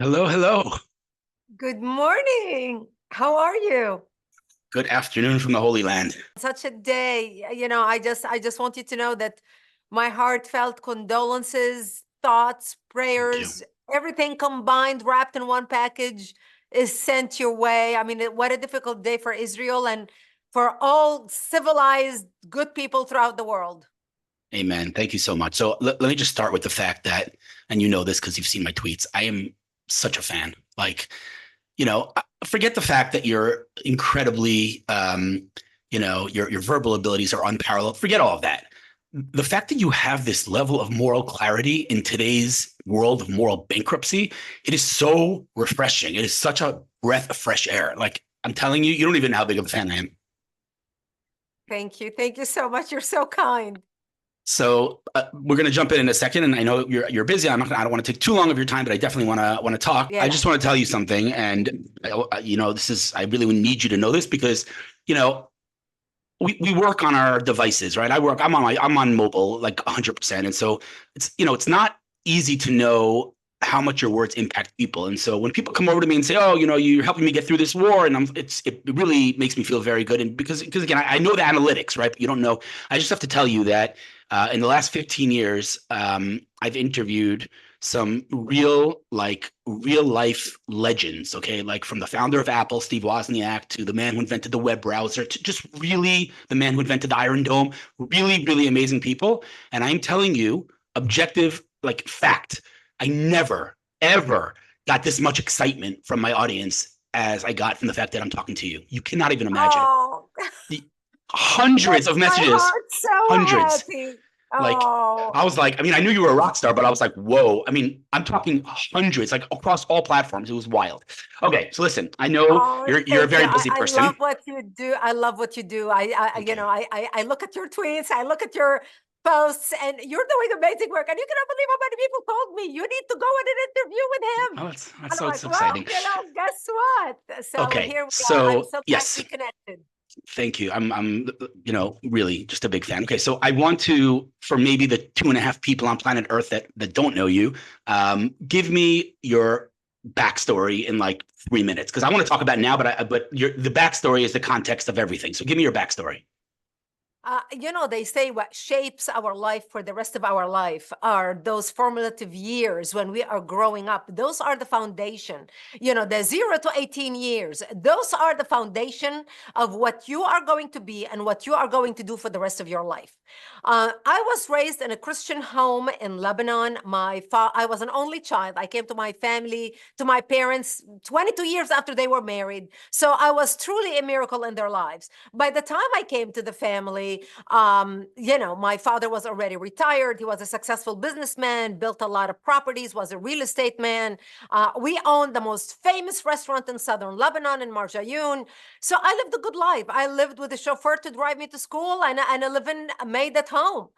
Hello, hello. Good morning. How are you? Good afternoon from the Holy Land. Such a day. I just want you to know that my heartfelt condolences, thoughts, Thank you. prayers, everything combined, wrapped in one package is sent your way. I mean, what a difficult day for Israel and for all civilized, good people throughout the world. Amen. Thank you so much. So let me just start with the fact that, and you know this because you've seen my tweets, I am such a fan. Forget the fact that you're incredibly, your verbal abilities are unparalleled. Forget all of that. The fact that you have this level of moral clarity in today's world of moral bankruptcy, it is so refreshing. It is such a breath of fresh air. Like I'm telling you, you don't even know how big of a fan I am. Thank you. Thank you so much. You're so kind. So we're going to jump in a second, and I know you're busy. I don't want to take too long of your time, but I definitely want to talk. I Yeah. just want to tell you something, and this is I really need you to know this because you know we work on our devices, right? I'm on mobile like 100%, and so it's not easy to know how much your words impact people. And so when people come over to me and say, "Oh, you're helping me get through this war," and it really makes me feel very good. And because again, I know the analytics, right? But you don't know. I just have to tell you that in the last 15 years, I've interviewed some real life legends, okay? Like from the founder of Apple, Steve Wozniak, to the man who invented the web browser, to just really the man who invented the Iron Dome, really, really amazing people. And I'm telling you, objective, like fact, I never, ever got this much excitement from my audience as I got from the fact that I'm talking to you. You cannot even imagine. Oh, The hundreds makes of my messages, heart so hundreds. happy. Like Oh, I was like, I mean, I knew you were a rock star, but I was like, whoa. I mean, I'm talking hundreds, like across all platforms. It was wild. Okay, so listen, I know oh, you're a thank you. very I, busy I love person. what you do. I love what you do. Okay. I look at your tweets. I look at your posts, and you're doing amazing work. And you cannot believe how many people told me you need to go in an interview with him. Oh, that's And I'm so like, it's well, exciting. guess what? So Okay, here we are. I'm so so glad yes, we connected. thank you. I'm really just a big fan. Okay, so I want to, for maybe the 2.5 people on planet Earth that don't know you, give me your backstory in like 3 minutes because I want to talk about it now, but the backstory is the context of everything. So give me your backstory. They say what shapes our life for the rest of our life are those formative years when we are growing up. Those are the foundation. The 0 to 18 years, those are the foundation of what you are going to be and what you are going to do for the rest of your life. I was raised in a Christian home in Lebanon. I was an only child. I came to my family, to my parents 22 years after they were married. So I was truly a miracle in their lives. By the time I came to the family, my father was already retired. He was a successful businessman, built a lot of properties, was a real estate man. We owned the most famous restaurant in southern Lebanon in Marjayoun. So I lived a good life. I lived with a chauffeur to drive me to school and a living maid at home.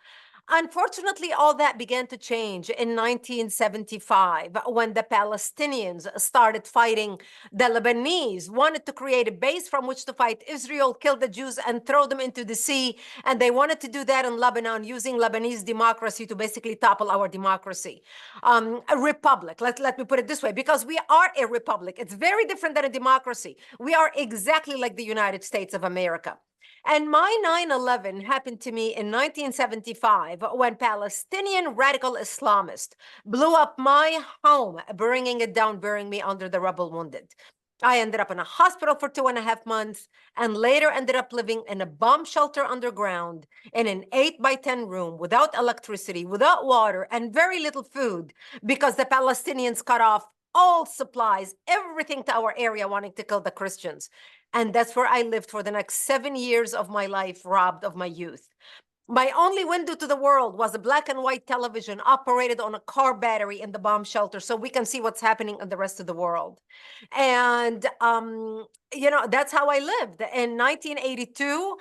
Unfortunately, all that began to change in 1975 when the Palestinians started fighting the Lebanese, wanted to create a base from which to fight Israel, kill the Jews, and throw them into the sea. And they wanted to do that in Lebanon using Lebanese democracy to basically topple our democracy. A republic, let me put it this way, because we are a republic. It's very different than a democracy. We are exactly like the United States of America. And my 9/11 happened to me in 1975 when Palestinian radical Islamists blew up my home, bringing it down, burying me under the rubble wounded. I ended up in a hospital for 2.5 months and later ended up living in a bomb shelter underground in an 8 by 10 room without electricity, without water, and very little food because the Palestinians cut off all supplies, everything to our area, wanting to kill the Christians. And that's where I lived for the next 7 years of my life, robbed of my youth. My only window to the world was a black and white television operated on a car battery in the bomb shelter so we can see what's happening in the rest of the world. And, that's how I lived. In 1982,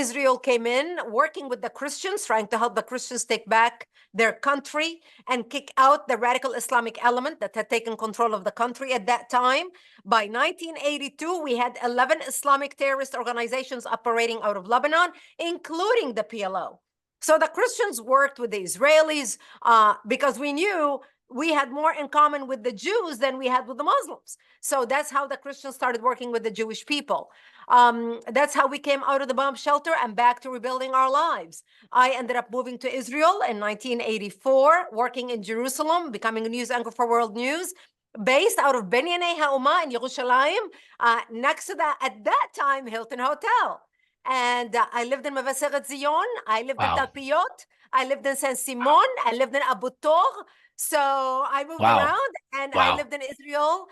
Israel came in working with the Christians, trying to help the Christians take back their country and kick out the radical Islamic element that had taken control of the country at that time. By 1982, we had 11 Islamic terrorist organizations operating out of Lebanon, including the PLO. So the Christians worked with the Israelis because we knew we had more in common with the Jews than we had with the Muslims. So that's how the Christians started working with the Jewish people. That's how we came out of the bomb shelter and back to rebuilding our lives. I ended up moving to Israel in 1984, working in Jerusalem, becoming a news anchor for World News, based out of Benyanei Ha'uma in Yerushalayim, next to that, at that time, Hilton Hotel. And I lived in Mevaseret Zion, I lived in Wow. Talpiot, I lived in Saint Simon, I lived in Abu Tor. So I moved Wow. around, and I Wow. lived in Israel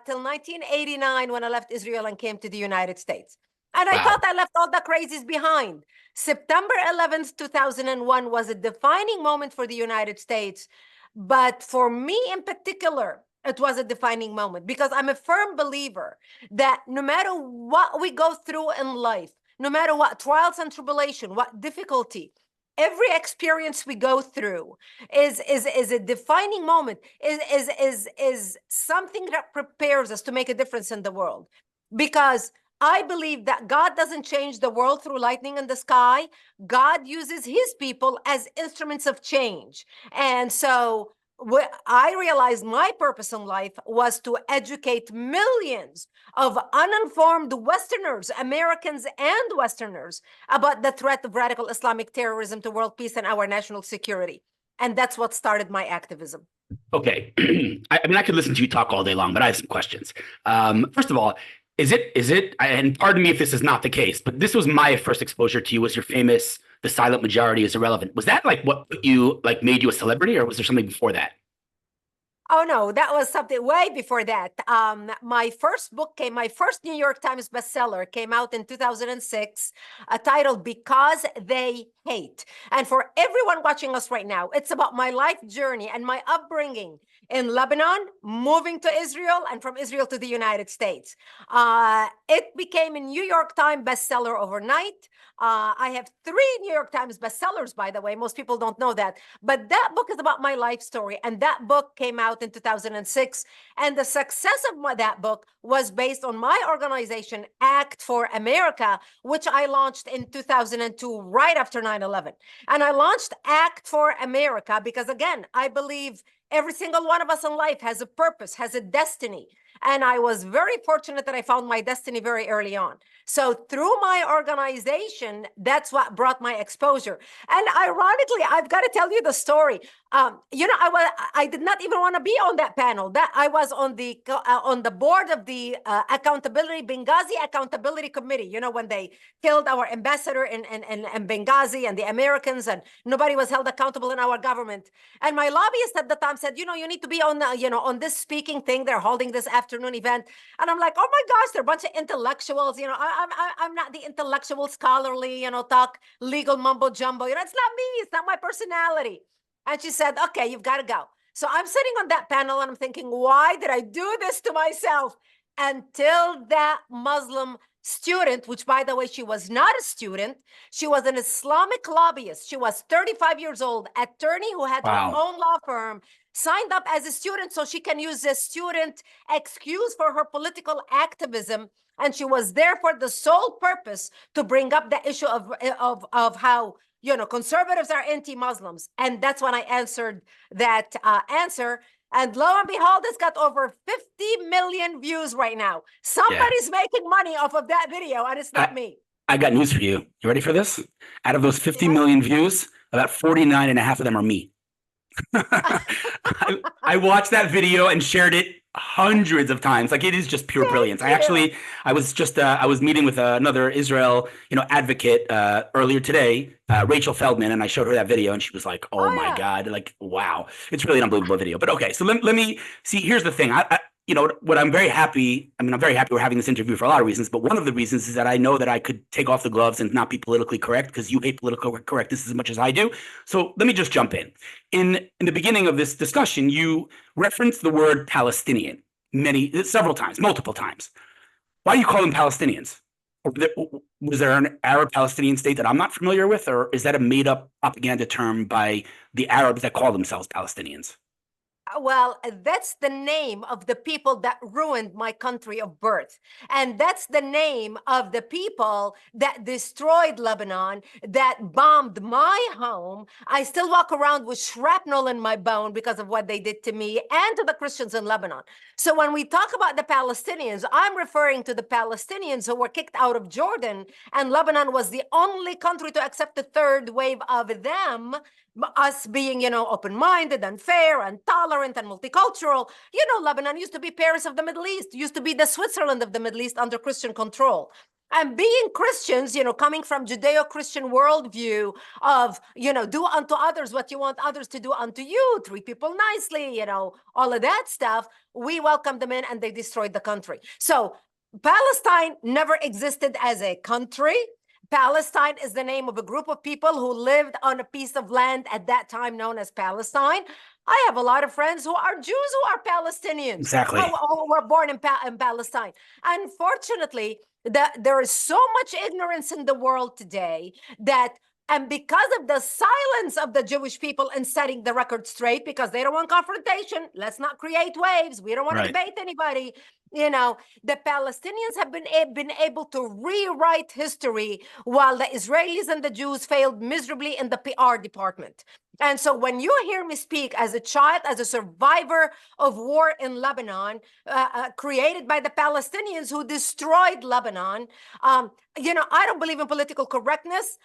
till 1989 when I left Israel and came to the United States. And I Wow. thought I left all the crazies behind. September 11th, 2001 was a defining moment for the United States. But for me in particular, it was a defining moment because I'm a firm believer that no matter what we go through in life, no matter what trials and tribulation, what difficulty, every experience we go through is a defining moment, is something that prepares us to make a difference in the world. Because I believe that God doesn't change the world through lightning in the sky. God uses his people as instruments of change. And so I realized my purpose in life was to educate millions of uninformed Westerners, Americans and Westerners, about the threat of radical Islamic terrorism to world peace and our national security. And that's what started my activism. Okay. I mean, I could listen to you talk all day long, but I have some questions. First of all, is it, and pardon me if this is not the case, but this was my first exposure to you, was your famous "The Silent Majority is Irrelevant." Was that like what made you a celebrity, or was there something before that? Oh no, that was something way before that. My first book my first New York Times bestseller came out in 2006, titled "Because They Hate." And for everyone watching us right now, it's about my life journey and my upbringing in Lebanon, moving to Israel, and from Israel to the United States. It became a New York Times bestseller overnight. I have 3 New York Times bestsellers, by the way. Most people don't know that. But that book is about my life story. And that book came out in 2006. And the success of that book was based on my organization, Act for America, which I launched in 2002, right after 9/11. And I launched Act for America because, again, I believe every single one of us in life has a purpose, has a destiny. And I was very fortunate that I found my destiny very early on. So through my organization, that's what brought my exposure. And ironically, I've got to tell you the story. I did not even want to be on that panel. That I was on the board of the Benghazi Accountability Committee. You know, when they killed our ambassador in Benghazi and the Americans, and nobody was held accountable in our government. And my lobbyist at the time said, you need to be on on this speaking thing. They're holding this afternoon event. And I'm like, oh my gosh, they're a bunch of intellectuals. I'm not the intellectual, scholarly, talk legal mumbo jumbo. It's not me. It's not my personality. And she said, okay, you've got to go. So I'm sitting on that panel and I'm thinking, why did I do this to myself? Until that Muslim student, which, by the way, she was not a student, she was an Islamic lobbyist. She was 35 years old, attorney who had her own law firm, signed up as a student so she can use a student excuse for her political activism. And she was there for the sole purpose to bring up the issue of how conservatives are anti-Muslims. And that's when I answered that answer. And lo and behold, it's got over 50 million views right now. Somebody's making money off of that video, and it's not me. I got news for you. You ready for this? Out of those 50 million views, about 49 and a half of them are me. I watched that video and shared it hundreds of times. Like, it is just pure brilliance. I was meeting with another Israel, advocate earlier today, Rachel Feldman, and I showed her that video and she was like, oh my God, like, wow, it's really an unbelievable video. But okay, so let me see. Here's the thing. What I'm very happy we're having this interview for a lot of reasons, but one of the reasons is that I know that I could take off the gloves and not be politically correct, because you hate political correctness as much as I do. So let me just jump in. In the beginning of this discussion, you referenced the word Palestinian several times, multiple times. Why do you call them Palestinians? Was there an Arab Palestinian state that I'm not familiar with, or is that a made up propaganda term by the Arabs that call themselves Palestinians? Well, that's the name of the people that ruined my country of birth. And that's the name of the people that destroyed Lebanon, that bombed my home. I still walk around with shrapnel in my bone because of what they did to me and to the Christians in Lebanon. So when we talk about the Palestinians, I'm referring to the Palestinians who were kicked out of Jordan, and Lebanon was the only country to accept the third wave of them, us being, open-minded and fair and tolerant and multicultural. Lebanon used to be Paris of the Middle East, used to be the Switzerland of the Middle East under Christian control. And being Christians, coming from Judeo-Christian worldview of, do unto others what you want others to do unto you, treat people nicely, all of that stuff, we welcomed them in and they destroyed the country. So Palestine never existed as a country. Palestine is the name of a group of people who lived on a piece of land at that time known as Palestine. I have a lot of friends who are Jews who are Palestinians. Exactly. Who were born in Palestine. Unfortunately, there is so much ignorance in the world today that, and because of the silence of the Jewish people in setting the record straight, because they don't want confrontation, let's not create waves, we don't want to debate anybody. The Palestinians have been able to rewrite history while the Israelis and the Jews failed miserably in the PR department. And so when you hear me speak as a child, as a survivor of war in Lebanon, created by the Palestinians who destroyed Lebanon, I don't believe in political correctness.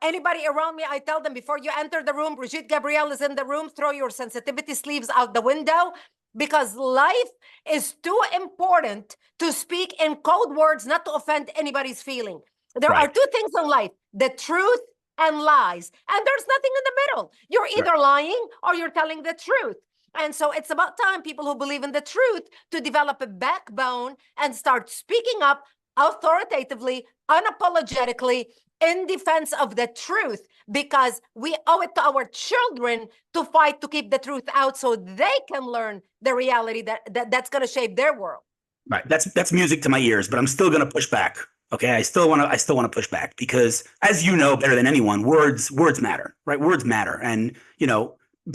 Anybody around me, I tell them before you enter the room, Brigitte Gabriel is in the room, throw your sensitivity sleeves out the window, because life is too important to speak in code words, not to offend anybody's feeling. There are two things in life, the truth and lies. And there's nothing in the middle. You're either lying or you're telling the truth. And so it's about time people who believe in the truth to develop a backbone and start speaking up authoritatively, unapologetically, in defense of the truth, because we owe it to our children to fight to keep the truth out so they can learn the reality that's going to shape their world. Right. That's music to my ears, but I'm still going to push back. Okay. I still want to push back because, as you know better than anyone, words matter, right? Words matter. And,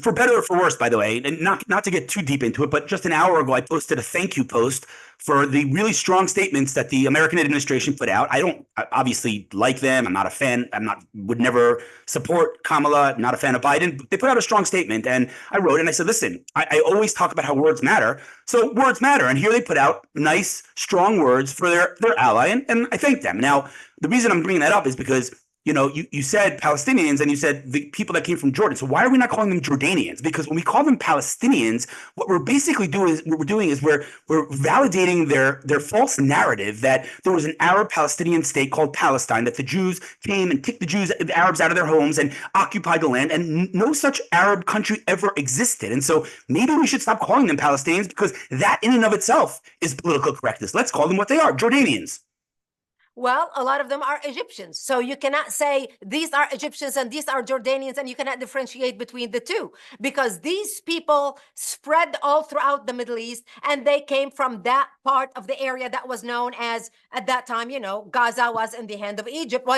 for better or for worse, by the way, and not to get too deep into it, but just an hour ago, I posted a thank you post for the really strong statements that the American administration put out. I don't obviously like them. I'm not a fan. Would never support Kamala. Not a fan of Biden. But they put out a strong statement, and I wrote and I said, listen, I always talk about how words matter. So words matter. And here they put out nice, strong words for their ally, and I thank them. Now, the reason I'm bringing that up is because you said Palestinians and you said the people that came from Jordan. So why are we not calling them Jordanians? Because when we call them Palestinians, what we're basically doing is we're validating their false narrative that there was an Arab Palestinian state called Palestine, that the Jews came and kicked the Arabs out of their homes and occupied the land, and no such Arab country ever existed. And so maybe we should stop calling them Palestinians, because that in and of itself is political correctness. Let's call them what they are, Jordanians. Well, a lot of them are Egyptians. So you cannot say these are Egyptians and these are Jordanians, and you cannot differentiate between the two, because these people spread all throughout the Middle East, and they came from that part of the area that was known as, at that time, Gaza was in the hand of Egypt,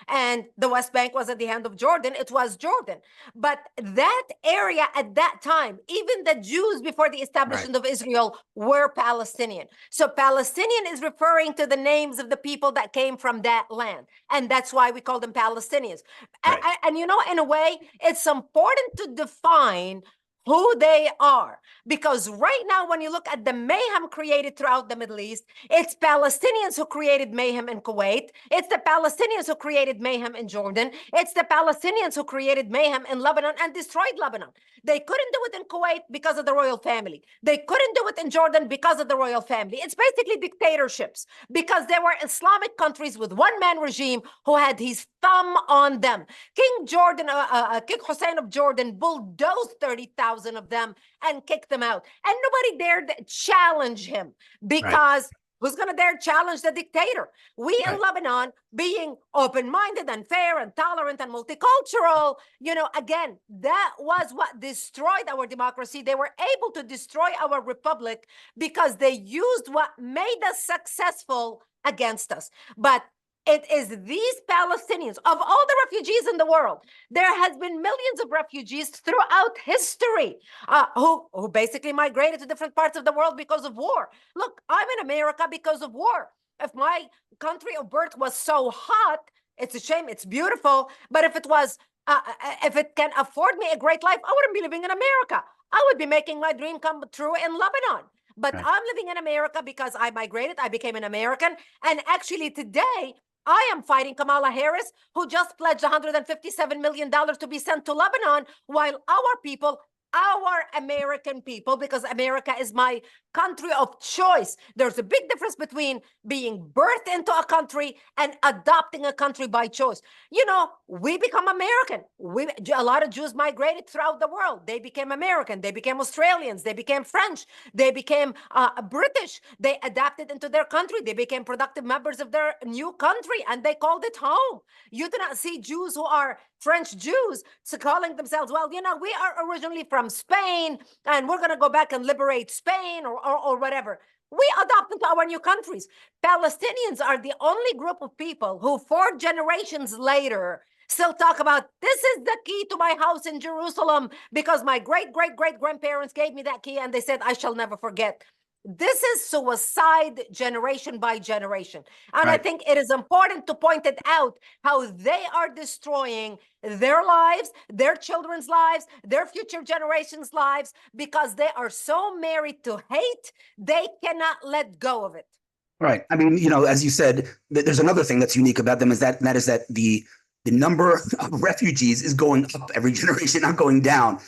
and the West Bank was at the hand of Jordan. It was Jordan. But that area at that time, even the Jews before the establishment of Israel were Palestinian. So Palestinian is referring to the names of the people that came from that land. And that's why we call them Palestinians. Right. And in a way, it's important to define who they are, because right now, when you look at the mayhem created throughout the Middle East, it's Palestinians who created mayhem in Kuwait. It's the Palestinians who created mayhem in Jordan. It's the Palestinians who created mayhem in Lebanon and destroyed Lebanon. They couldn't do it in Kuwait because of the royal family. They couldn't do it in Jordan because of the royal family. It's basically dictatorships, because there were Islamic countries with one-man regime who had his thumb on them. King Hussein of Jordan bulldozed 30,000 of them and kicked them out. And nobody dared challenge him, because who's going to dare challenge the dictator? We in Lebanon, being open-minded and fair and tolerant and multicultural, again, that was what destroyed our democracy. They were able to destroy our republic because they used what made us successful against us. But It is these Palestinians, of all the refugees in the world, there has been millions of refugees throughout history who basically migrated to different parts of the world because of war. Look, I'm in America because of war. If my country of birth was so hot, it's a shame, it's beautiful, but if it can afford me a great life, I wouldn't be living in America. I would be making my dream come true in Lebanon. But Right. I'm living in America because I migrated, I became an American, and actually today, I am fighting Kamala Harris, who just pledged $157 million to be sent to Lebanon, while our people, our American people, because America is my country of choice. There's a big difference between being birthed into a country and adopting a country by choice. You know, we become American. A lot of Jews migrated throughout the world. They became American. They became Australians. They became French. They became British. They adapted into their country. They became productive members of their new country, and they called it home. You do not see Jews who are French Jews calling themselves, well, you know, we are originally from Spain, and we're going to go back and liberate Spain or whatever. We adopt into our new countries. Palestinians are the only group of people who 4 generations later still talk about, this is the key to my house in Jerusalem because my great-great-great-grandparents gave me that key and they said, I shall never forget. This is suicide generation by generation. And I Right. think it is important to point it out how they are destroying their lives, their children's lives, their future generations' lives, because they are so married to hate, they cannot let go of it. Right. I mean, you know, as you said, there's another thing that's unique about them is that the number of refugees is going up every generation, not going down.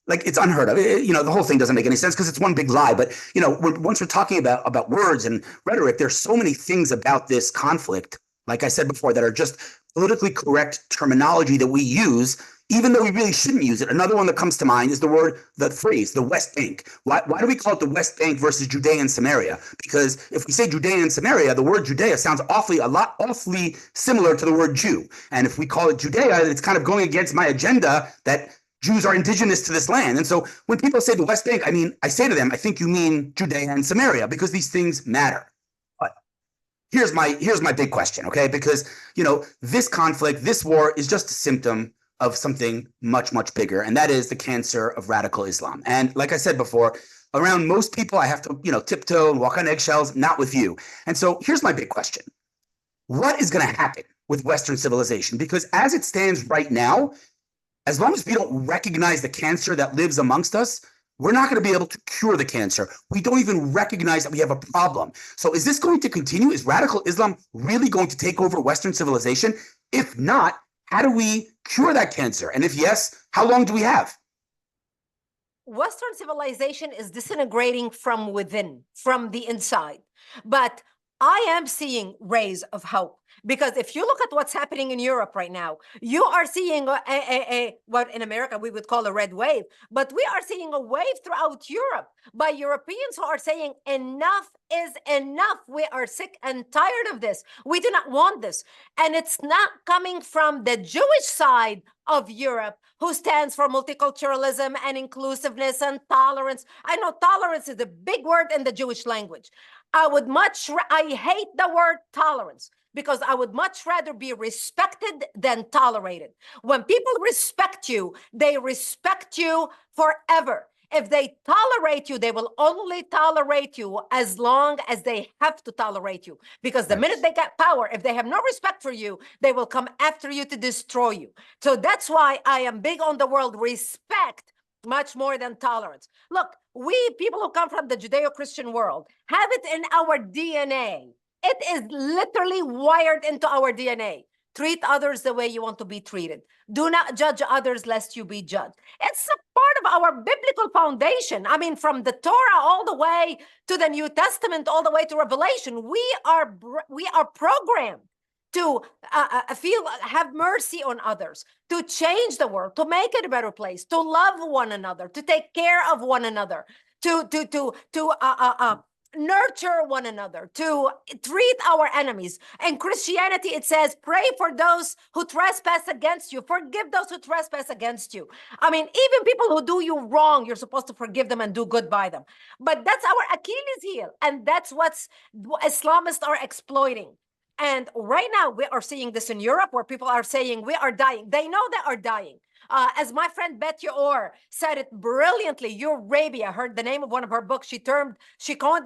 Like it's unheard of. You know, the whole thing doesn't make any sense because it's one big lie. But you know, once we're talking about words and rhetoric, there's so many things about this conflict, like I said before, that are just politically correct terminology that we use, even though we really shouldn't use it. Another one that comes to mind is the phrase, the West Bank. Why do we call it the West Bank versus Judea and Samaria? Because if we say Judea and Samaria, the word Judea sounds awfully similar to the word Jew. And if we call it Judea, it's kind of going against my agenda that Jews are indigenous to this land. And so when people say the West Bank, I mean, I say to them, I think you mean Judea and Samaria because these things matter. But here's my big question, okay? Because, you know, this conflict, this war is just a symptom of something much, much bigger, and that is the cancer of radical Islam. And like I said before, around most people, I have to, you know, tiptoe and walk on eggshells, not with you. And so here's my big question. What is going to happen with Western civilization? Because as it stands right now, as long as we don't recognize the cancer that lives amongst us, we're not going to be able to cure the cancer. We don't even recognize that we have a problem. So is this going to continue? Is radical Islam really going to take over Western civilization? If not, how do we cure that cancer? And if yes, how long do we have? Western civilization is disintegrating from within, from the inside. But I am seeing rays of hope. Because if you look at what's happening in Europe right now, you are seeing what in America we would call a red wave, but we are seeing a wave throughout Europe by Europeans who are saying enough is enough. We are sick and tired of this. We do not want this. And it's not coming from the Jewish side of Europe, who stands for multiculturalism and inclusiveness and tolerance. I know tolerance is a big word in the Jewish language. I hate the word tolerance, because I would much rather be respected than tolerated. When people respect you, they respect you forever. If they tolerate you, they will only tolerate you as long as they have to tolerate you. Because the minute they get power, if they have no respect for you, they will come after you to destroy you. So that's why I am big on the word respect much more than tolerance. Look, we people who come from the Judeo-Christian world have it in our DNA. It is literally wired into our DNA. Treat others the way you want to be treated. Do not judge others lest you be judged. It's a part of our biblical foundation. I mean, from the Torah all the way to the New Testament, all the way to Revelation, we are programmed to have mercy on others, to change the world, to make it a better place, to love one another, to take care of one another, to nurture one another, to treat our enemies. In Christianity, it says, pray for those who trespass against you. Forgive those who trespass against you. I mean, even people who do you wrong, you're supposed to forgive them and do good by them. But that's our Achilles heel. And that's what Islamists are exploiting. And right now we are seeing this in Europe where people are saying we are dying. They know they are dying. As my friend Betty Orr said it brilliantly, Eurabia, I heard the name of one of her books. She coined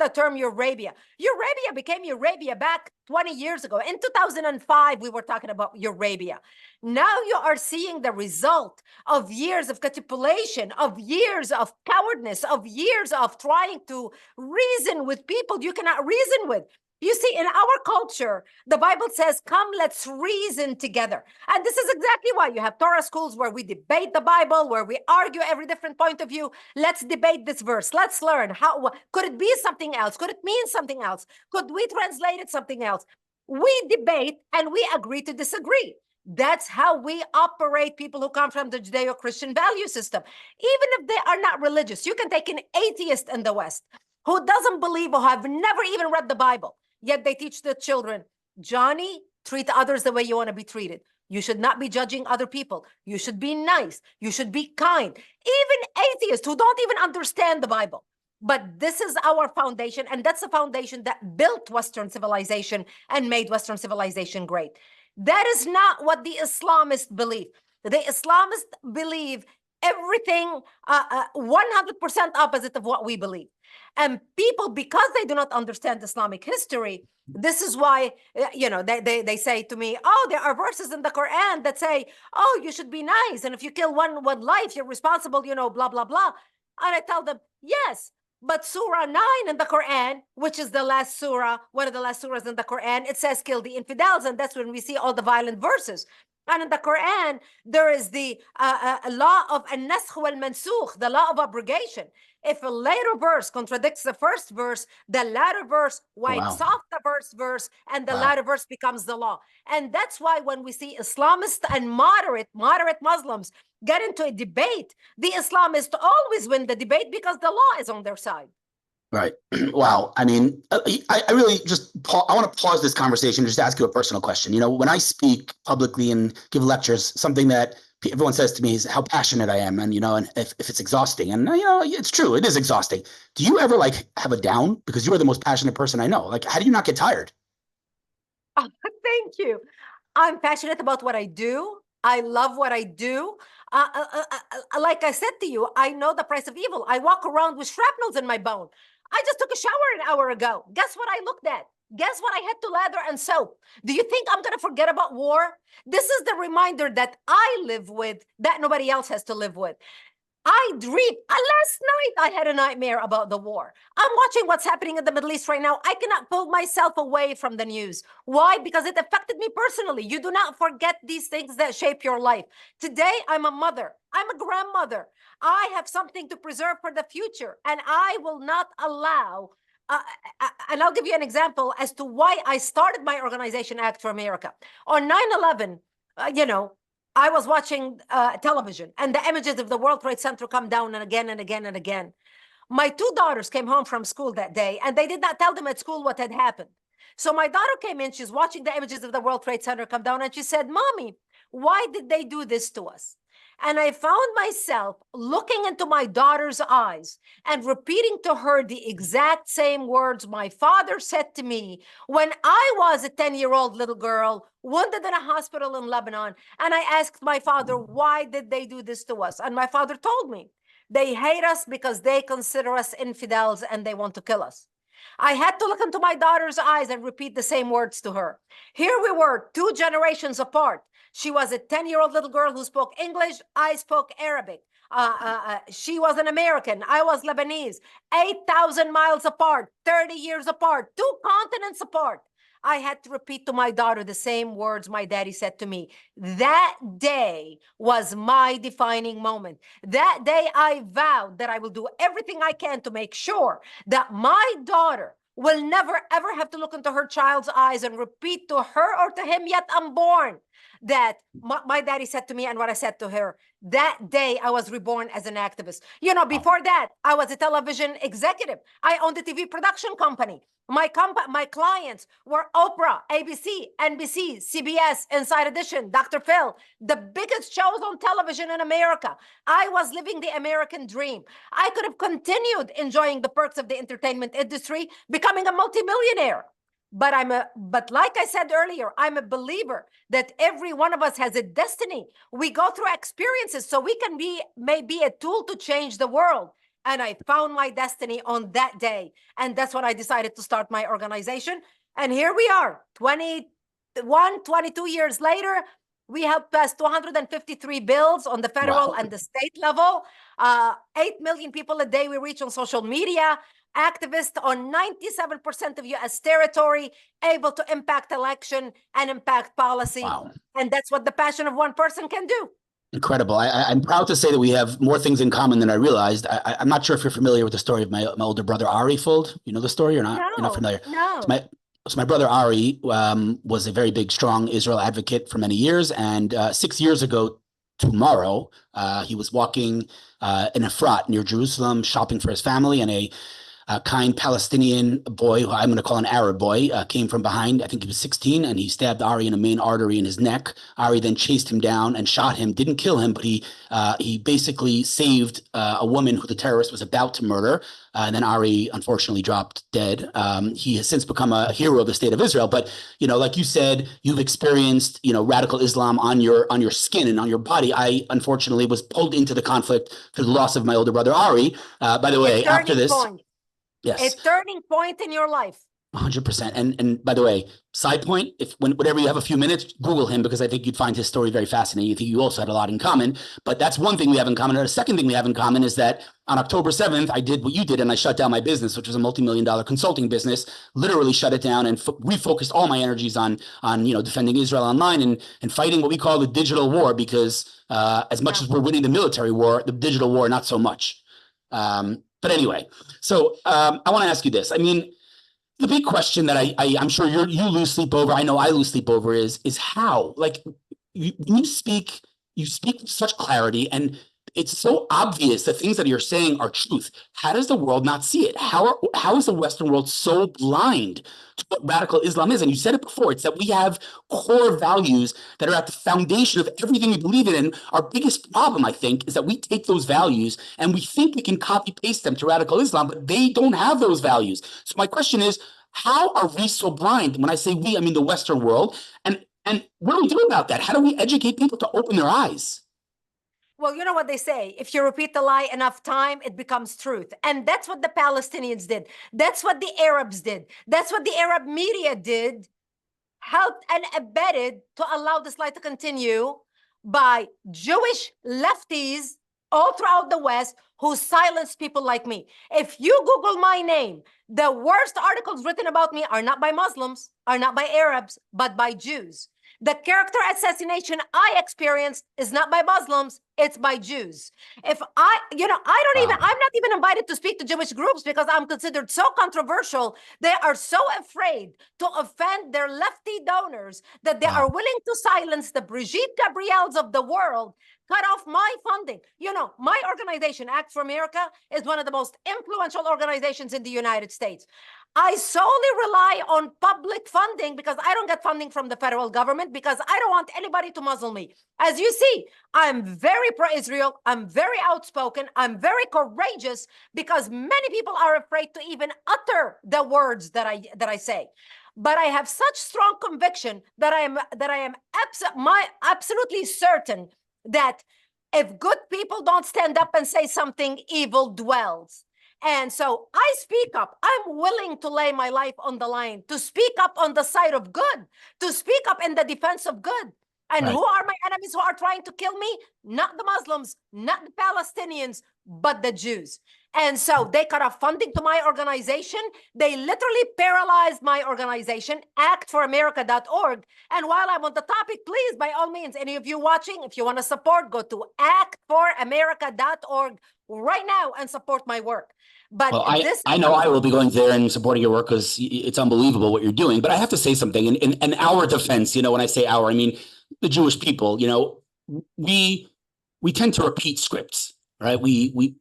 the term Eurabia. Eurabia became Eurabia back 20 years ago. In 2005, we were talking about Eurabia. Now you are seeing the result of years of capitulation, of years of cowardness, of years of trying to reason with people you cannot reason with. You see, in our culture, the Bible says, come, let's reason together. And this is exactly why you have Torah schools where we debate the Bible, where we argue every different point of view. Let's debate this verse. Let's learn how, could it be something else? Could it mean something else? Could we translate it something else? We debate and we agree to disagree. That's how we operate, people who come from the Judeo-Christian value system. Even if they are not religious, you can take an atheist in the West who doesn't believe or have never even read the Bible. Yet they teach the children, Johnny, treat others the way you want to be treated. You should not be judging other people. You should be nice. You should be kind. Even atheists who don't even understand the Bible. But this is our foundation, and that's the foundation that built Western civilization and made Western civilization great. That is not what the Islamists believe. The Islamists believe everything 100% opposite of what we believe. And people, because they do not understand Islamic history, this is why, they say to me, oh, there are verses in the Quran that say, oh, you should be nice. And if you kill one life, you're responsible, blah, blah, blah. And I tell them, yes, but Surah 9 in the Quran, which is the last surah, one of the last surahs in the Quran, it says kill the infidels. And that's when we see all the violent verses. And in the Quran, there is the law of an-naskh wal-mansukh, the law of abrogation. If a later verse contradicts the first verse, the latter verse wipes off the first verse, and the latter verse becomes the law. And that's why when we see Islamists and moderate Muslims get into a debate, the Islamists always win the debate because the law is on their side. Right. Wow. I mean, I really I want to pause this conversation and just ask you a personal question. When I speak publicly and give lectures, something that everyone says to me is how passionate I am. And, and if it's exhausting, and, it's true, it is exhausting. Do you ever have a down? Because you are the most passionate person I know. How do you not get tired? Oh, thank you. I'm passionate about what I do. I love what I do. Like I said to you, I know the price of evil. I walk around with shrapnels in my bone. I just took a shower an hour ago. Guess what I looked at? Guess what I had to lather and soap? Do you think I'm going to forget about war? This is the reminder that I live with, that nobody else has to live with. I dream. Last night, I had a nightmare about the war. I'm watching what's happening in the Middle East right now. I cannot pull myself away from the news. Why? Because it affected me personally. You do not forget these things that shape your life. Today, I'm a mother. I'm a grandmother. I have something to preserve for the future, and I will not allow. And I'll give you an example as to why I started my organization, Act for America. On 9/11, I was watching television, and the images of the World Trade Center come down and again and again and again. My two daughters came home from school that day, and they did not tell them at school what had happened. So my daughter came in, she's watching the images of the World Trade Center come down, and she said, Mommy, why did they do this to us? And I found myself looking into my daughter's eyes and repeating to her the exact same words my father said to me when I was a 10-year-old little girl wounded in a hospital in Lebanon. And I asked my father, why did they do this to us? And my father told me, they hate us because they consider us infidels and they want to kill us. I had to look into my daughter's eyes and repeat the same words to her. Here we were, 2 generations apart. She was a 10-year-old little girl who spoke English. I spoke Arabic. She was an American. I was Lebanese. 8,000 miles apart, 30 years apart, 2 continents apart. I had to repeat to my daughter the same words my daddy said to me. That day was my defining moment. That day I vowed that I will do everything I can to make sure that my daughter will never, ever have to look into her child's eyes and repeat to her or to him yet unborn that my daddy said to me and what I said to her. That day I was reborn as an activist. Before that, I was a television executive. I owned a TV production company. My clients were Oprah, ABC, NBC, CBS, Inside Edition, Dr. Phil, the biggest shows on television in America. I was living the American dream. I could have continued enjoying the perks of the entertainment industry, becoming a multimillionaire. But like I said earlier, I'm a believer that every one of us has a destiny. We go through experiences so we can be maybe a tool to change the world. And I found my destiny on that day. And that's when I decided to start my organization. And here we are, 22 years later. We have passed 253 bills on the federal and the state level. 8 million people a day we reach on social media. Activists on 97% of U.S. territory, able to impact election and impact policy. Wow. And that's what the passion of one person can do. Incredible. I'm proud to say that we have more things in common than I realized. I'm not sure if you're familiar with the story of my older brother, Ari Fuld. You know the story or not? No, You're not familiar? No. So my brother, Ari, was a very big, strong Israel advocate for many years. And 6 years ago tomorrow, he was walking in Efrat near Jerusalem, shopping for his family, and a kind Palestinian boy, who I'm going to call an Arab boy, came from behind. I think he was 16, and he stabbed Ari in a main artery in his neck. Ari then chased him down and shot him. Didn't kill him, but he basically saved a woman who the terrorist was about to murder. And then Ari unfortunately dropped dead. He has since become a hero of the state of Israel. But like you said, you've experienced radical Islam on your skin and on your body. I unfortunately was pulled into the conflict through the loss of my older brother Ari. By the way, after this. Yes. A turning point in your life. 100%. And by the way, side point, whenever you have a few minutes, Google him, because I think you'd find his story very fascinating. I think you also had a lot in common, but that's one thing we have in common. And the second thing we have in common is that on October 7th, I did what you did, and I shut down my business, which was a multi-million-dollar consulting business, literally shut it down and refocused all my energies on defending Israel online and fighting what we call the digital war, because as much as we're winning the military war, the digital war, not so much. But anyway, so I want to ask you this. I mean, the big question that I'm sure you lose sleep over, I know I lose sleep over, is how, like, you speak with such clarity, and it's so obvious the things that you're saying are truth. How does the world not see it? How is the Western world so blind to what radical Islam is? And you said it before, it's that we have core values that are at the foundation of everything we believe in. And our biggest problem, I think, is that we take those values and we think we can copy paste them to radical Islam, but they don't have those values. So my question is, how are we so blind? When I say we, I mean the Western world. And what do we do about that? How do we educate people to open their eyes? Well, you know what they say, if you repeat the lie enough time, it becomes truth. And that's what the Palestinians did. That's what the Arabs did. That's what the Arab media did, helped and abetted to allow this lie to continue by Jewish lefties all throughout the West who silenced people like me. If you Google my name, the worst articles written about me are not by Muslims, are not by Arabs, but by Jews. The character assassination I experienced is not by Muslims, it's by Jews. I'm not even invited to speak to Jewish groups because I'm considered so controversial. They are so afraid to offend their lefty donors that they are willing to silence the Brigitte Gabriels of the world, cut off my funding. My organization, Act for America, is one of the most influential organizations in the United States. I solely rely on public funding because I don't get funding from the federal government, because I don't want anybody to muzzle me. As you see, I'm very pro-Israel. I'm very outspoken. I'm very courageous because many people are afraid to even utter the words that I say. But I have such strong conviction that I am absolutely certain that if good people don't stand up and say something, evil dwells. And so I speak up. I'm willing to lay my life on the line, to speak up on the side of good, to speak up in the defense of good. And who are my enemies who are trying to kill me? Not the Muslims, not the Palestinians, but the Jews. And so they cut off funding to my organization. They literally paralyzed my organization, actforamerica.org. And while I'm on the topic, please, by all means, any of you watching, if you want to support, go to actforamerica.org right now and support my work. But I know I will be going there and supporting your work because it's unbelievable what you're doing. But I have to say something in our defense. When I say our, I mean the Jewish people. We tend to repeat scripts. Right.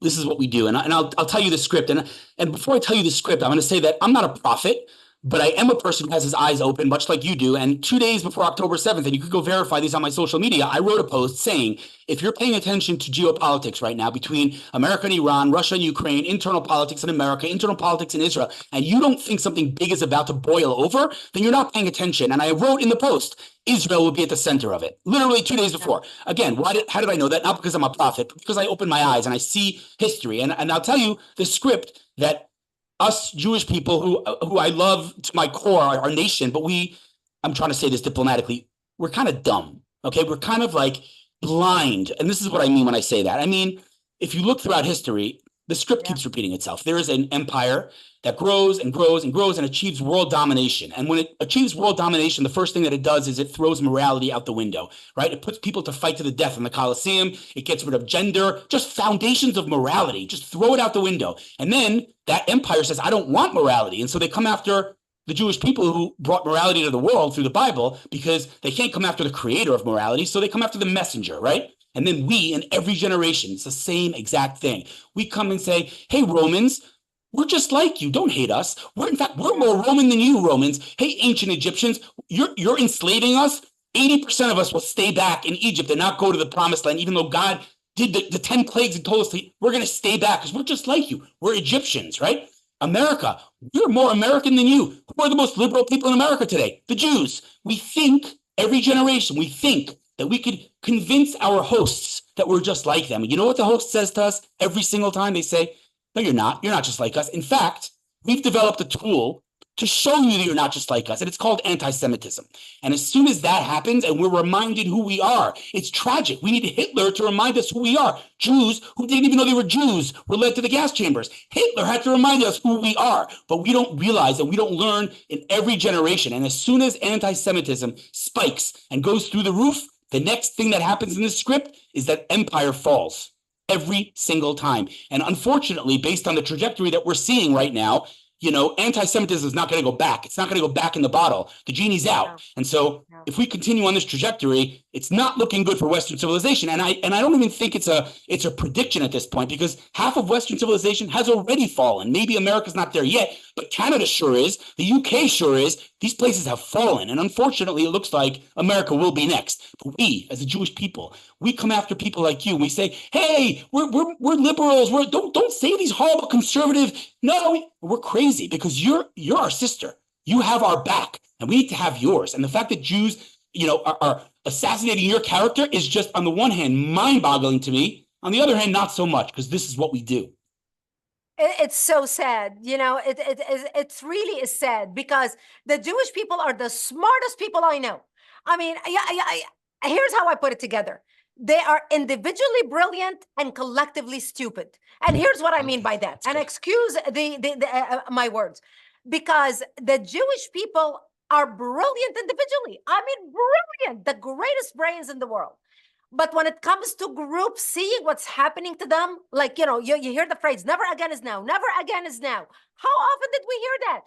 This is what we do. And I'll tell you the script. And before I tell you the script, I'm going to say that I'm not a prophet, but I am a person who has his eyes open, much like you do. And 2 days before October 7th, and you could go verify these on my social media, I wrote a post saying, if you're paying attention to geopolitics right now between America and Iran, Russia and Ukraine, internal politics in America, internal politics in Israel, and you don't think something big is about to boil over, then you're not paying attention. And I wrote in the post, Israel will be at the center of it, literally 2 days before. Again, how did I know that? Not because I'm a prophet, but because I open my eyes and I see history. And I'll tell you the script that us Jewish people who I love to my core, our nation, but I'm trying to say this diplomatically, we're kind of dumb, okay? We're kind of like blind. And this is what I mean when I say that. I mean, if you look throughout history, the script keeps repeating itself. There is an empire that grows and grows and grows and achieves world domination. And when it achieves world domination, the first thing that it does is it throws morality out the window, right? It puts people to fight to the death in the Colosseum. It gets rid of gender, just foundations of morality, just throw it out the window. And then that empire says, I don't want morality. And so they come after the Jewish people who brought morality to the world through the Bible, because they can't come after the creator of morality. So they come after the messenger, right? And then we, in every generation, it's the same exact thing. We come and say, hey, Romans, we're just like you. Don't hate us. In fact, we're more Roman than you, Romans. Hey, ancient Egyptians, you're enslaving us. 80% of us will stay back in Egypt and not go to the promised land, even though God did the 10 plagues and told us we're going to stay back because we're just like you. We're Egyptians, right? America, we're more American than you. Who are the most liberal people in America today? The Jews. We think, every generation, we think that we could convince our hosts that we're just like them. And you know what the host says to us every single time? They say, no, you're not. You're not just like us. In fact, we've developed a tool to show you that you're not just like us, and it's called anti-Semitism. And as soon as that happens and we're reminded who we are, it's tragic. We need Hitler to remind us who we are. Jews who didn't even know they were Jews were led to the gas chambers. Hitler had to remind us who we are, but we don't realize that we don't learn in every generation. And as soon as anti-Semitism spikes and goes through the roof, the next thing that happens in this script is that empire falls every single time. And unfortunately, based on the trajectory that we're seeing right now, anti-Semitism is not going to go back. It's not going to go back in the bottle. The genie's out. No. And so if we continue on this trajectory, it's not looking good for Western civilization. And I don't even think it's a prediction at this point, because half of Western civilization has already fallen. Maybe America's not there yet, but Canada sure is. The UK sure is. These places have fallen. And unfortunately, it looks like America will be next. But we, as a Jewish people, we come after people like you. We say, hey, we're liberals. Don't say these horrible conservative. No, we're crazy because you're our sister. You have our back, and we need to have yours. And the fact that Jews, are assassinating your character is just, on the one hand, mind-boggling to me. On the other hand, not so much, because this is what we do. It's so sad, it's really sad, because the Jewish people are the smartest people I know. I mean, here's how I put it together. They are individually brilliant and collectively stupid. And here's what I mean by that. And excuse my words, because the Jewish people are brilliant individually. I mean, brilliant, the greatest brains in the world. But when it comes to groups, seeing what's happening to them, like, you hear the phrase, never again is now, never again is now. How often did we hear that?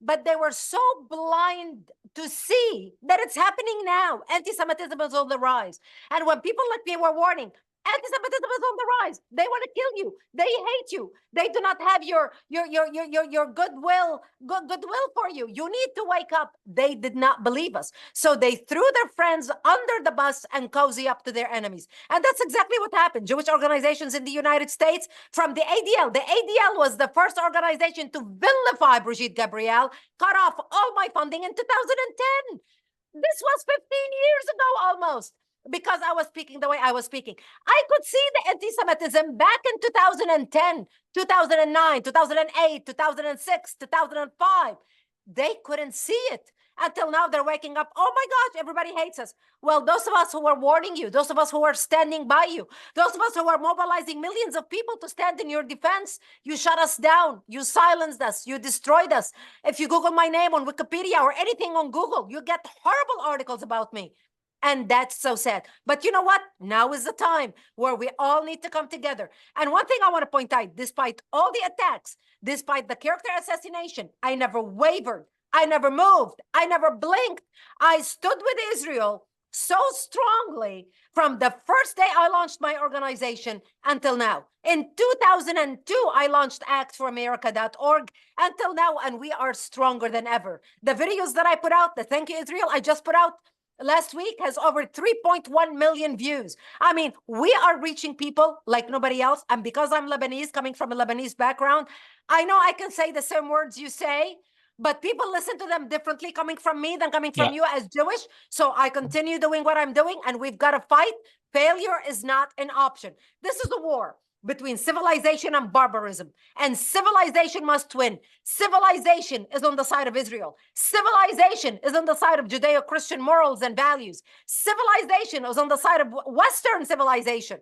But they were so blind to see that it's happening now. Anti-Semitism is on the rise. And when people like me were warning, anti-Semitism is on the rise. They want to kill you. They hate you. They do not have your goodwill for you. You need to wake up. They did not believe us. So they threw their friends under the bus and cozy up to their enemies. And that's exactly what happened. Jewish organizations in the United States, from the ADL. The ADL was the first organization to vilify Brigitte Gabriel, cut off all my funding in 2010. This was 15 years ago almost. Because I was speaking the way I was speaking. I could see the anti-Semitism back in 2010, 2009, 2008, 2006, 2005. They couldn't see it until now. They're waking up. Oh my gosh, everybody hates us. Well, those of us who were warning you, those of us who were standing by you, those of us who were mobilizing millions of people to stand in your defense, you shut us down. You silenced us. You destroyed us. If you Google my name on Wikipedia or anything on Google, you get horrible articles about me. And that's so sad. But you know what? Now is the time where we all need to come together. And one thing I want to point out, despite all the attacks, despite the character assassination, I never wavered. I never moved. I never blinked. I stood with Israel so strongly from the first day I launched my organization until now. In 2002, I launched actforamerica.org until now, and we are stronger than ever. The videos that I put out, the Thank You Israel I just put out last week, has over 3.1 million views. I mean, we are reaching people like nobody else. And because I'm Lebanese, coming from a Lebanese background, I know I can say the same words you say, but people listen to them differently coming from me than coming from you as Jewish. So I continue doing what I'm doing, and we've got to fight. Failure is not an option. This is a war between civilization and barbarism, and civilization must win. Civilization is on the side of Israel. Civilization is on the side of Judeo-Christian morals and values. Civilization is on the side of Western civilization.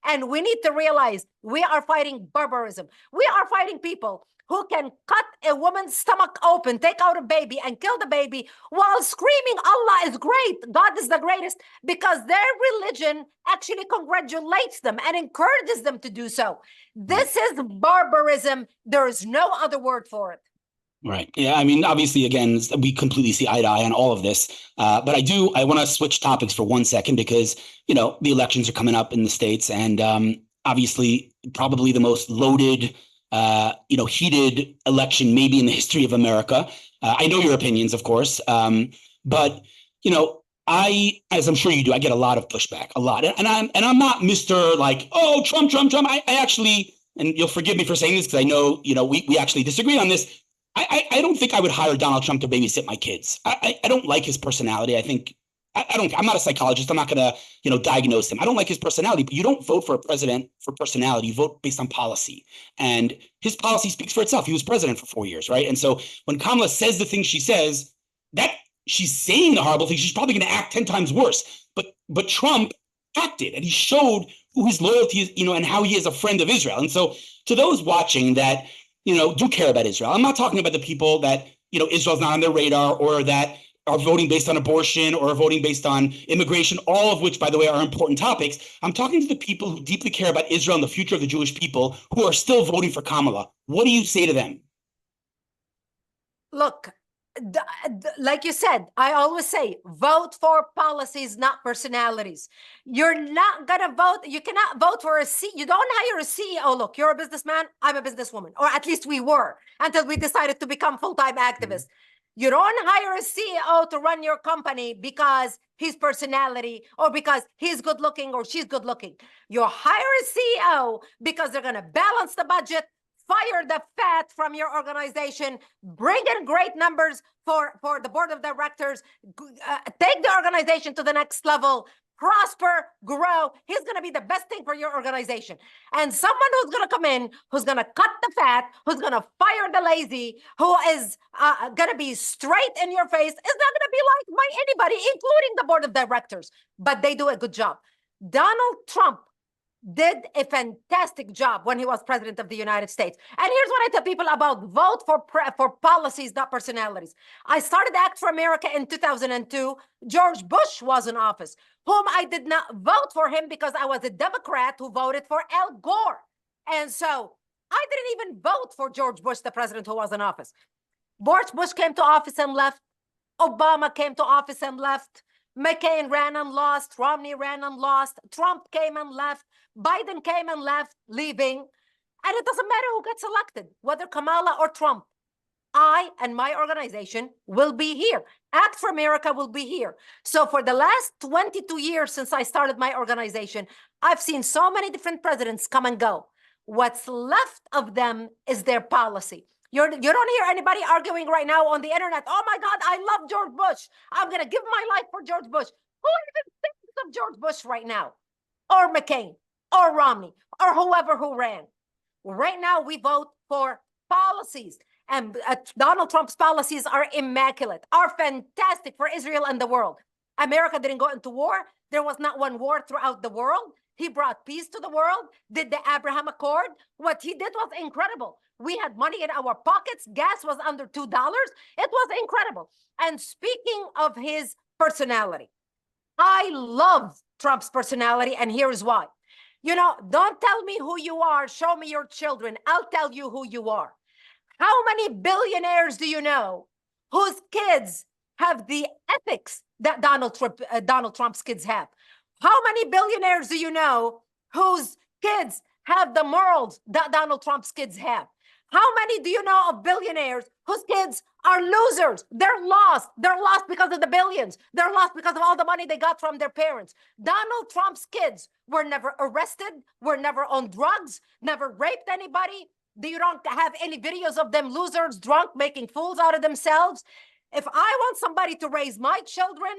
And we need to realize we are fighting barbarism. We are fighting people who can cut a woman's stomach open, take out a baby, and kill the baby while screaming, Allah is great, God is the greatest, because their religion actually congratulates them and encourages them to do so. This is barbarism. There is no other word for it. Right. Yeah. I mean, obviously, again, we completely see eye to eye on all of this. But I want to switch topics for 1 second because, the elections are coming up in the States, and obviously probably the most loaded, heated election maybe in the history of America. I know your opinions, of course. But, as I'm sure you do, I get a lot of pushback, a lot. And I'm not Mr. like, oh, Trump. I actually, and you'll forgive me for saying this because I know, we actually disagree on this. I don't think I would hire Donald Trump to babysit my kids. I don't like his personality. I think I'm not a psychologist. I'm not going to, diagnose him. I don't like his personality, but you don't vote for a president for personality. You vote based on policy, and his policy speaks for itself. He was president for 4 years, right? And so when Kamala says the things she says, that she's saying the horrible things, she's probably going to act 10 times worse. But Trump acted, and he showed who his loyalty is, and how he is a friend of Israel. And so to those watching that, do care about Israel. I'm not talking about the people that, Israel's not on their radar, or that are voting based on abortion or are voting based on immigration, all of which, by the way, are important topics. I'm talking to the people who deeply care about Israel and the future of the Jewish people who are still voting for Kamala. What do you say to them? Look, like you said, I always say, vote for policies, not personalities. You're not going to vote. You cannot vote for a CEO. You don't hire a CEO. Look, you're a businessman. I'm a businesswoman, or at least we were until we decided to become full-time activists. You don't hire a CEO to run your company because his personality or because he's good looking or she's good looking. You hire a CEO because they're going to balance the budget, fire the fat from your organization, bring in great numbers for the board of directors, take the organization to the next level, prosper, grow. He's going to be the best thing for your organization. And someone who's going to come in, who's going to cut the fat, who's going to fire the lazy, who is going to be straight in your face, is not going to be liked by anybody, including the board of directors. But they do a good job. Donald Trump did a fantastic job when he was president of the United States. And here's what I tell people about vote for policies, not personalities. I started Act for America in 2002. George Bush was in office, whom I did not vote for him because I was a Democrat who voted for Al Gore. And so I didn't even vote for George Bush, the president who was in office. George Bush came to office and left. Obama came to office and left. McCain ran and lost. Romney ran and lost. Trump came and left. Biden came and left, leaving. And it doesn't matter who gets elected, whether Kamala or Trump. I and my organization will be here. Act for America will be here. So for the last 22 years since I started my organization, I've seen so many different presidents come and go. What's left of them is their policy. You don't hear anybody arguing right now on the internet, oh my God, I love George Bush. I'm going to give my life for George Bush. Who even thinks of George Bush right now? Or McCain, or Romney, or whoever who ran. Right now, we vote for policies. And Donald Trump's policies are immaculate, are fantastic for Israel and the world. America didn't go into war. There was not one war throughout the world. He brought peace to the world, did the Abraham Accord. What he did was incredible. We had money in our pockets. Gas was under $2. It was incredible. And speaking of his personality, I love Trump's personality, and here's why. Don't tell me who you are. Show me your children. I'll tell you who you are. How many billionaires do you know whose kids have the ethics, that Donald Trump's kids have? How many billionaires do you know whose kids have the morals that Donald Trump's kids have? How many do you know of billionaires whose kids are losers? They're lost. They're lost because of the billions. They're lost because of all the money they got from their parents. Donald Trump's kids were never arrested, were never on drugs, never raped anybody. You don't have any videos of them losers, drunk, making fools out of themselves. If I want somebody to raise my children,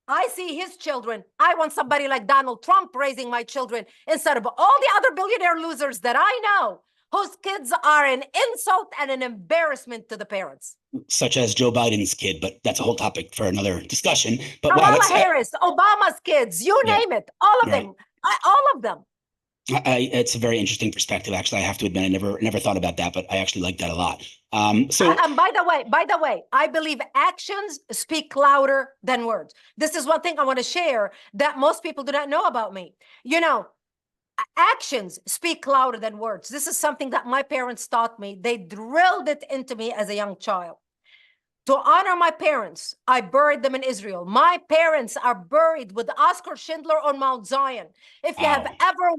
I see his children. I want somebody like Donald Trump raising my children instead of all the other billionaire losers that I know, whose kids are an insult and an embarrassment to the parents. Such as Joe Biden's kid, but that's a whole topic for another discussion. But Kamala wow, Harris, Obama's kids, you name it, all of them, all of them. It's a very interesting perspective. Actually, I have to admit, I never thought about that, but I actually like that a lot. And by the way, I believe actions speak louder than words. This is one thing I want to share that most people do not know about me. You know, actions speak louder than words. This is something that my parents taught me. They drilled it into me as a young child. To honor my parents, I buried them in Israel. My parents are buried with Oscar Schindler on Mount Zion. If you have ever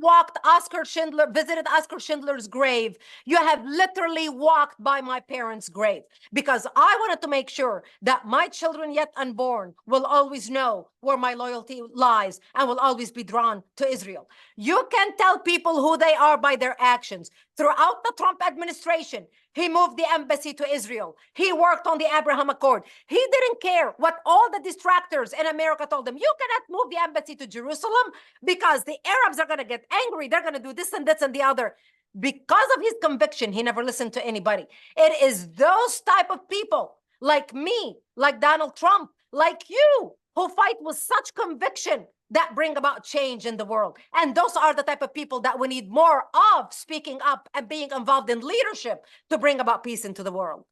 visited Oscar Schindler's grave, you have literally walked by my parents' grave, because I wanted to make sure that my children yet unborn will always know where my loyalty lies and will always be drawn to Israel. You can tell people who they are by their actions. Throughout the Trump administration, he moved the embassy to Israel. He worked on the Abraham Accord. He didn't care what all the distractors in America told him. You cannot move the embassy to Jerusalem because the Arabs are going to get angry. They're going to do this and this and the other. Because of his conviction, he never listened to anybody. It is those type of people like me, like Donald Trump, like you, who fight with such conviction that bring about change in the world. And those are the type of people that we need more of, speaking up and being involved in leadership to bring about peace into the world.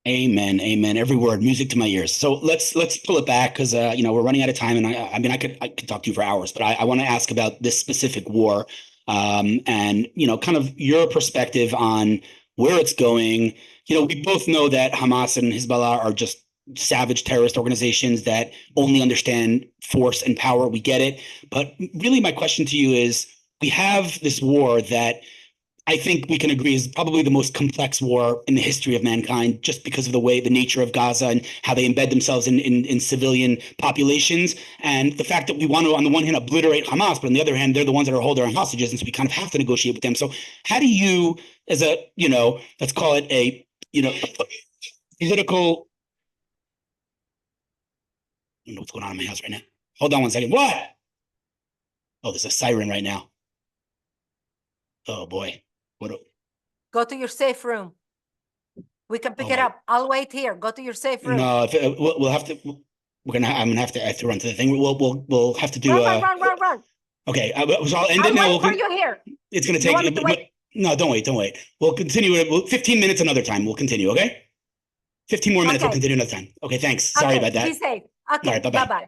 Amen. Amen. Every word, music to my ears. So let's pull it back, because we're running out of time, and I could talk to you for hours, but I want to ask about this specific war, and kind of your perspective on where it's going. We both know that Hamas and Hezbollah are just savage terrorist organizations that only understand force and power. We get it. But really my question to you is, we have this war that I think we can agree is probably the most complex war in the history of mankind, just because of the nature of Gaza and how they embed themselves in civilian populations. And the fact that we want to, on the one hand, obliterate Hamas, but on the other hand, they're the ones that are holding our hostages. And so we kind of have to negotiate with them. So how do you, as a, let's call it a, political, I don't know what's going on in my house right now. Hold on one second. What? Oh, there's a siren right now. Oh boy. Go to your safe room. We can pick it up. I'll wait here. Go to your safe room. No, we'll have to. I'm gonna have to run to the thing. We'll have to do. Run. Okay, so I'll end it now. Wait for you here. It's gonna take. No, don't wait. We'll continue it. 15 minutes another time. We'll continue. Okay. 15 more minutes. We'll continue another time. Okay. Thanks. Sorry about that. Be safe. Okay. All right. Bye-bye. Bye-bye.